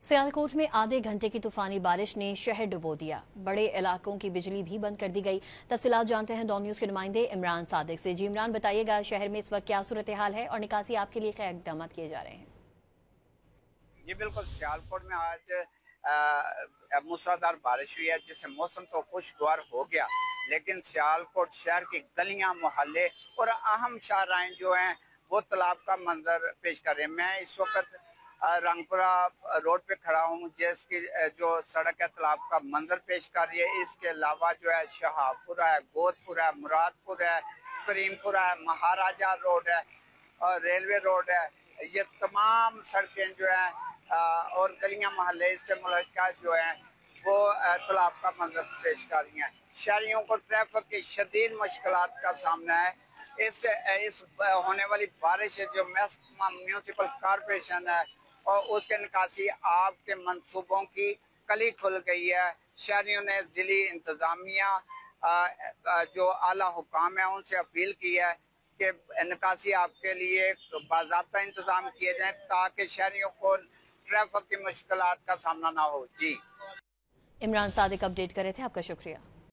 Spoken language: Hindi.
सियालकोट में आधे घंटे की तूफानी बारिश ने शहर डुबो दिया। बड़े इलाकों की बिजली भी बंद कर दी गई। तफसीलात जानते हैं डॉन न्यूज के नुमाइंदे इमरान सादिक से। जी इमरान, बताइएगा शहर में इस वक्त क्या सूरत हाल है और निकासी आपके लिए क्या इकदाम किए जा रहे हैं? जी बिल्कुल, सियालकोट में आज मूसलाधार बारिश हुई है जिससे मौसम तो खुशगवार हो गया, लेकिन सियालकोट शहर की गलियां, मोहल्ले और अहम शाहराएं जो हैं वो तालाब का मंजर पेश कर रहे हैं। मैं इस वक्त रंगपुरा रोड पे खड़ा हूँ जिसकी जो सड़क है तालाब का मंजर पेश कर रही है। इसके अलावा जो है शहाबपुरा है, गोदपुरा है, मुरादपुर है, करीमपुरा है, महाराजा रोड है और रेलवे रोड है। ये तमाम सड़कें जो है और गलियां मोहल्ले इससे मुल्का जो है वो तालाब का मंजर पेश कर रही हैं। शहरियों को ट्रैफिक की शदीद मुश्किलात का सामना है। इस होने वाली बारिश है जो म्यूनसिपल कॉरपोरेशन है और उसके निकासी आब के मंसूबों की कली खुल गई है। शहरियों ने जिली इंतजामिया जो आला हुकाम है उनसे अपील की है कि निकासी आपके लिए बाज़ाब्ता इंतजाम किए जाए ताकि शहरियों को ट्रैफिक की मुश्किलात का सामना ना हो। जी इमरान सादिक अपडेट कर रहे थे, आपका शुक्रिया।